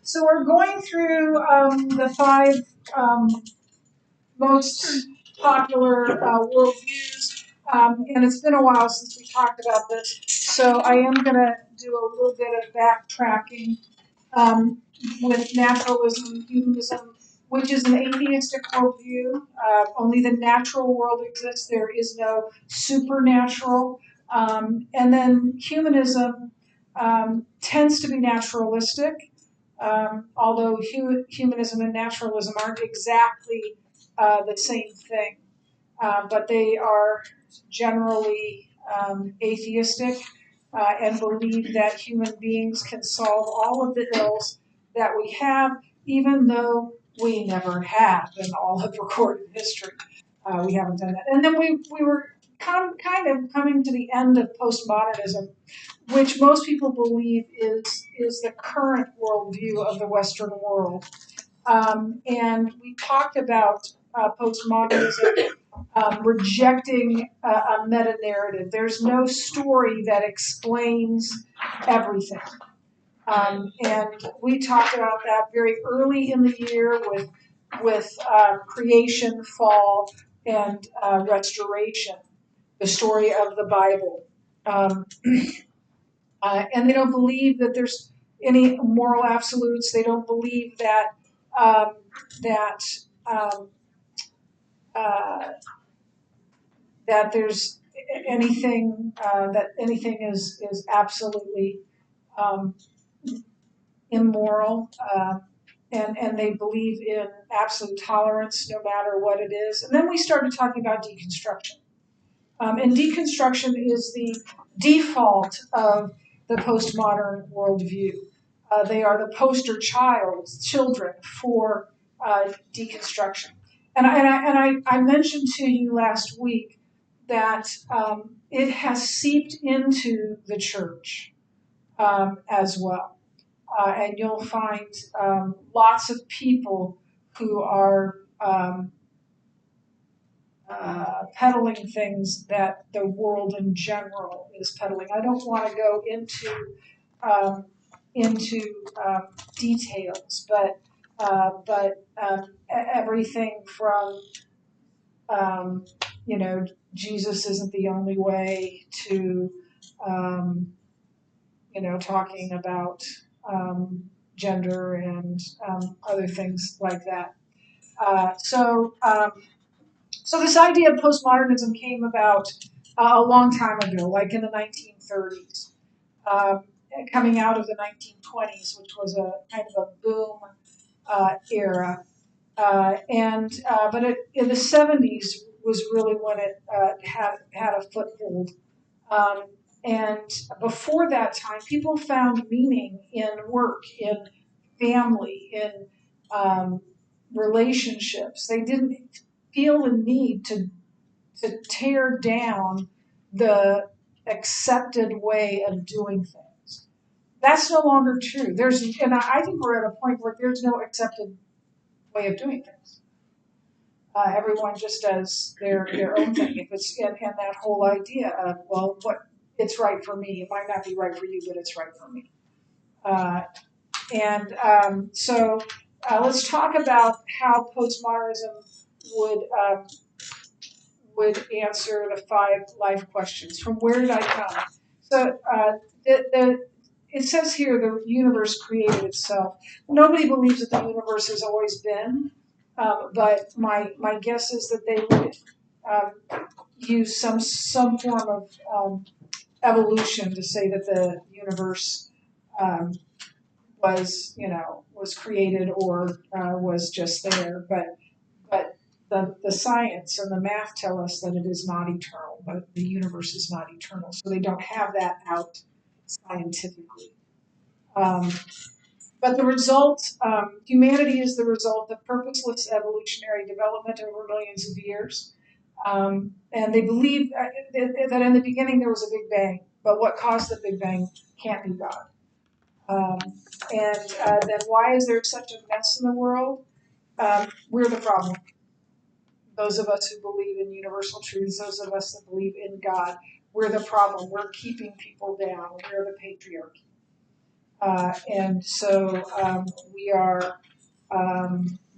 So we're going through the five most popular worldviews, and it's been a while since we talked about this, so I am going to do a little bit of backtracking with naturalism, humanism, which is an atheistic worldview. Only the natural world exists. There is no supernatural. And then humanism tends to be naturalistic, although humanism and naturalism aren't exactly the same thing. But they are generally atheistic and believe that human beings can solve all of the ills that we have, even though we never have in all of recorded history. We haven't done that. And then we were kind of coming to the end of postmodernism, which most people believe is the current worldview of the Western world. And we talked about postmodernism rejecting a meta-narrative. There's no story that explains everything. And we talked about that very early in the year with creation, fall, and restoration, the story of the Bible. And they don't believe that there's any moral absolutes. They don't believe that that that there's anything that anything is absolutely immoral, and they believe in absolute tolerance no matter what it is. And then we started talking about deconstruction, and deconstruction is the default of the postmodern worldview. They are the poster children for deconstruction. And I mentioned to you last week that it has seeped into the church as well. And you'll find lots of people who are peddling things that the world in general is peddling. I don't want to go into details, but everything from Jesus isn't the only way to talking about gender and other things like that. So this idea of postmodernism came about a long time ago, like in the 1930s, coming out of the 1920s, which was a kind of a boom era. But in the 70s was really when it had a foothold. And before that time, people found meaning in work, in family, in relationships. They didn't feel the need to tear down the accepted way of doing things. That's no longer true. And I think we're at a point where there's no accepted way of doing things. Everyone just does their own thing. If it's and that whole idea of what it's right for me, it might not be right for you, but it's right for me. So let's talk about how postmodernism would answer the 5 life questions. From where did I come? So it says here the universe created itself. Nobody believes that the universe has always been, but my guess is that they would use some form of evolution to say that the universe was created or was just there, but the science and the math tell us that it is not eternal, but the universe is not eternal, so they don't have that out scientifically. But the result, humanity is the result of purposeless evolutionary development over millions of years. And they believe that in the beginning there was a Big Bang, but what caused the Big Bang can't be God. Then why is there such a mess in the world? We're the problem. Those of us who believe in universal truths, those of us that believe in God, we're the problem. We're keeping people down. We're the patriarchy. And so we are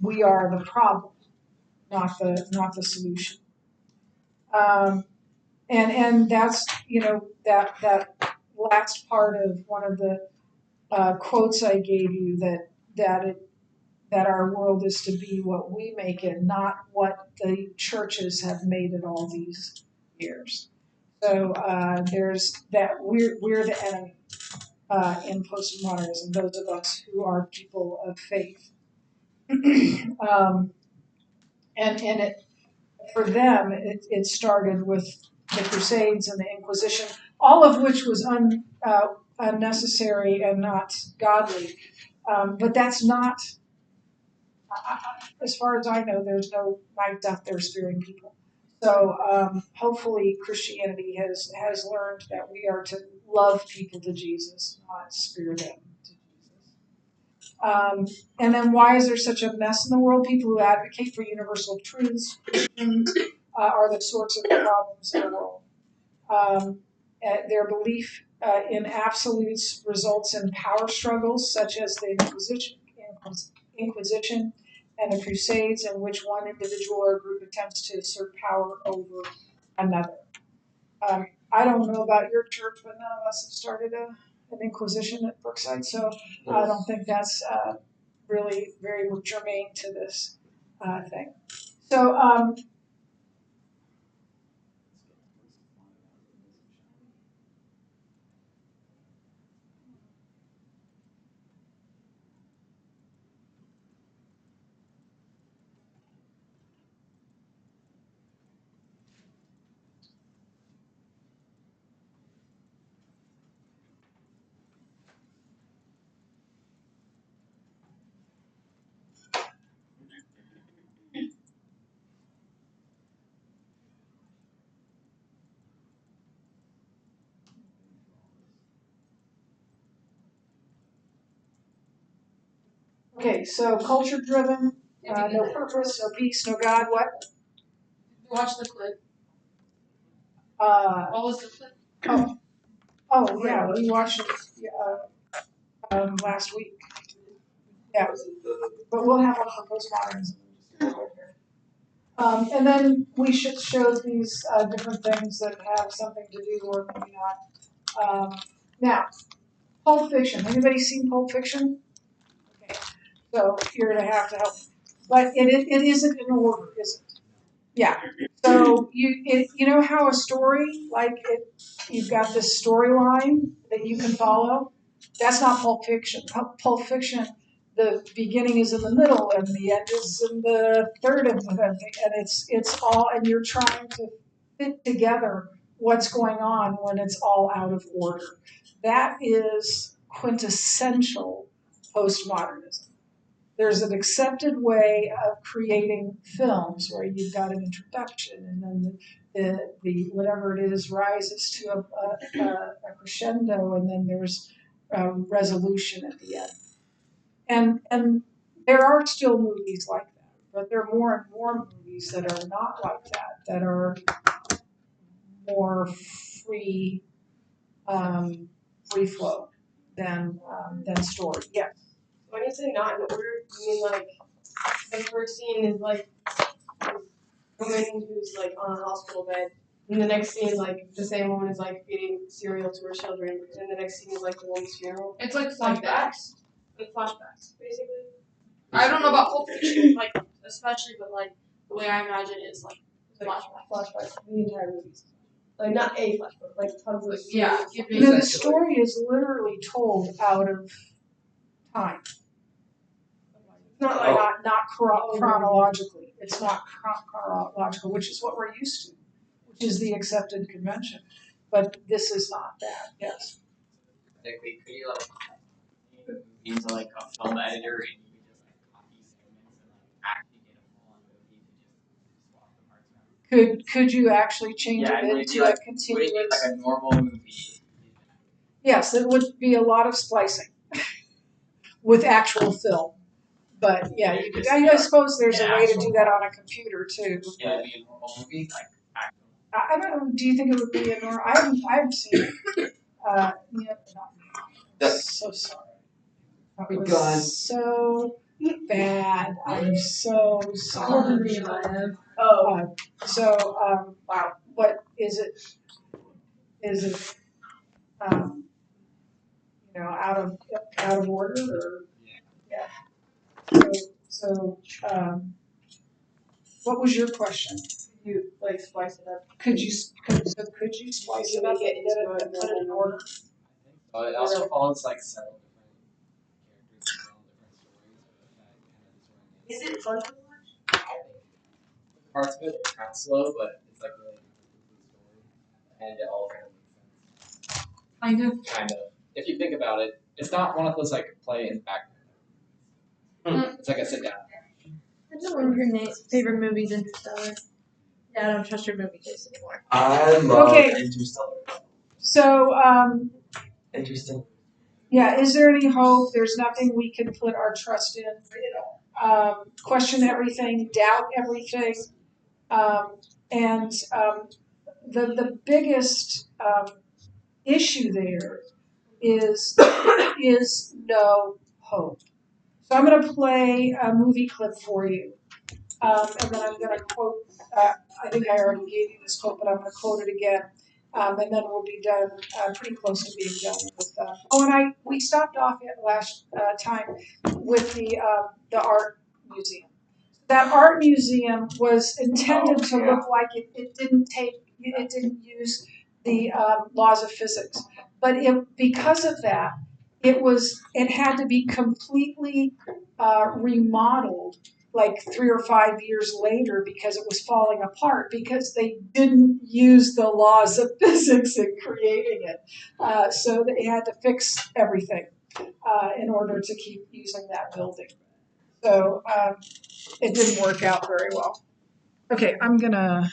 the problem, not the solution. Um, and that's that last part of one of the quotes I gave you, that our world is to be what we make it, not what the churches have made it all these years. So there's that we're the enemy in postmodernism. Those of us who are people of faith, and it for them it started with the Crusades and the Inquisition, all of which was unnecessary and not godly. But that's not, as far as I know, there's no knights out there spearing people. So hopefully Christianity has learned that we are to love people to Jesus, not spear them to Jesus. And then why is there such a mess in the world? People who advocate for universal truths, Christians, are the source of the problems in the world. Their belief in absolutes results in power struggles, such as the Inquisition and the Crusades, in which one individual or group attempts to assert power over another. I don't know about your church, but none of us have started an Inquisition at Brookside, so I don't think that's really very germane to this thing. So, okay, so culture driven, no purpose, no peace, no God. What? Watch the clip. What was the clip? Oh yeah, we watched it last week. Yeah, but we'll have one for postmodernism. And then we should show these different things that have something to do or maybe not. Now, Pulp Fiction. Anybody seen Pulp Fiction? Okay, so you're gonna have to help. But it isn't in order, is it? Yeah. So you know how a story you've got this storyline that you can follow. That's not Pulp Fiction. Pulp Fiction, the beginning is in the middle and the end is in the third of the thing, and it's all, and you're trying to fit together what's going on when it's all out of order. That is quintessential postmodernism. There's an accepted way of creating films where you've got an introduction and then the whatever it is rises to a crescendo, and then there's resolution at the end. And there are still movies like that, but there are more and more movies that are not like that, that are more free free flow than story. Yeah. When you say not in order, you mean like the first scene is like a woman who's like on a hospital bed, and the next scene is like the same woman is like feeding cereal to her children, and the next scene is like the woman's funeral. It's like flashbacks. Like flashbacks, basically. I don't know about Pulp Fiction, like especially, but like the way I imagine it is like flashbacks. Flashbacks. The entire movie. Like not a flashback, like tons of yeah. The story is literally told out of time. Not chronologically. It's not chronological, which is what we're used to, which is the accepted convention. But this is not that. Yes. Could you like into like a film editor and you could just like copy segments and like actually get a full on movie to just swap the parts around? Could you actually change it into a continuous? Would it be like a normal movie? Yes, it would be a lot of splicing with actual film. But yeah, I suppose there's a way to do that on a computer too. Yeah, it'd be a normal movie, like actual. I don't know. Do you think it would be a normal? I haven't seen it. Yeah, so sorry. That Be was gone. so bad. I'm so sorry. Oh, Wow. What is it? Is it, out of order or? Yeah. What was your question? you like splice it up. Could you slice it up and get it and put it in order? But it also follows like several different characters and several different stories. So that kind of Is it fun to watch? parts of it are kind of slow, but it's like really story, and it all kind of makes sense. Kind of. If you think about it, it's not one of those like play in the background. It's like a sit down. I don't know your favorite movie's Interstellar. Yeah, I don't trust your movie taste anymore. I love Okay. Interstellar. So, Interesting. yeah, is there any hope? There's nothing we can put our trust in. Question everything, doubt everything. The biggest issue there is no hope. So I'm going to play a movie clip for you, and then I'm going to quote. I think I already gave you this quote, but I'm going to quote it again, and then we'll be done. Pretty close to being done with. And we stopped off at last time with the art museum. That art museum was intended to look like it didn't use the laws of physics, but because of that, it had to be completely remodeled like 3 or 5 years later because it was falling apart because they didn't use the laws of physics in creating it. So they had to fix everything in order to keep using that building. So it didn't work out very well. Okay, I'm gonna.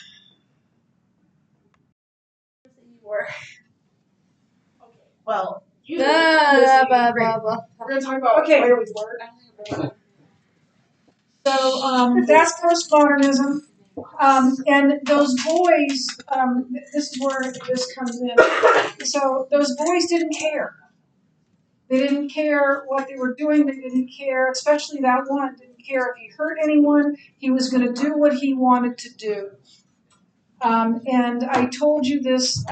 Well, you. Blah, blah, blah, blah. We're gonna talk about Okay. where we were. So that's postmodernism. And those boys, this is where this comes in. So those boys didn't care. They didn't care what they were doing. They didn't care, especially that one, didn't care if he hurt anyone. He was going to do what he wanted to do. And I told you this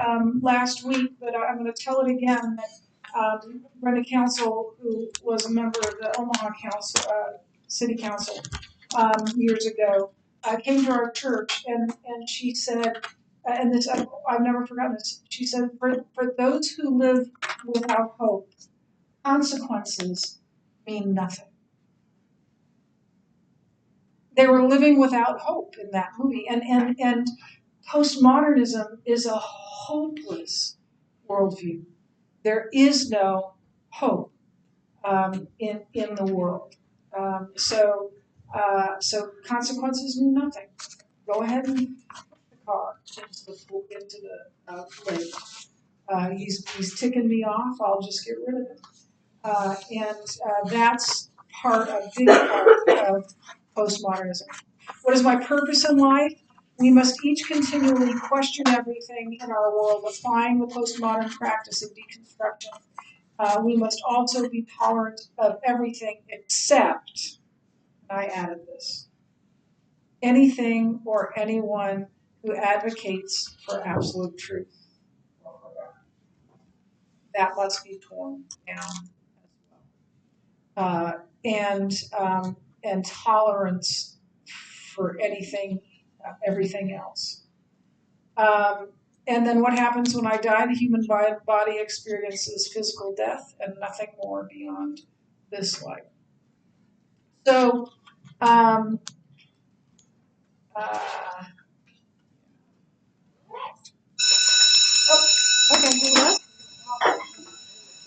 last week, but I'm going to tell it again. That Brenda Council, who was a member of the Omaha Council, City Council years ago, came to our church and she said, and this I've never forgotten this. She said, for those who live without hope, consequences mean nothing. They were living without hope in that movie, and postmodernism is a hopeless worldview. There is no hope in the world. So consequences mean nothing. Go ahead and put the car into the lake. He's ticking me off. I'll just get rid of him. That's a big part of postmodernism. What is my purpose in life? We must each continually question everything in our world, applying the postmodern practice of deconstruction. We must also be tolerant of everything except, I added this, anything or anyone who advocates for absolute truth. That must be torn down as well. And tolerance for anything, everything else. And then what happens when I die? The human body experiences physical death and nothing more beyond this life. So, okay,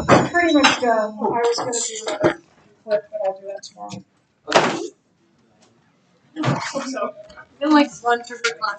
I'm pretty much done. I was going to do a clip, but I'll do that tomorrow. I feel like fun for class.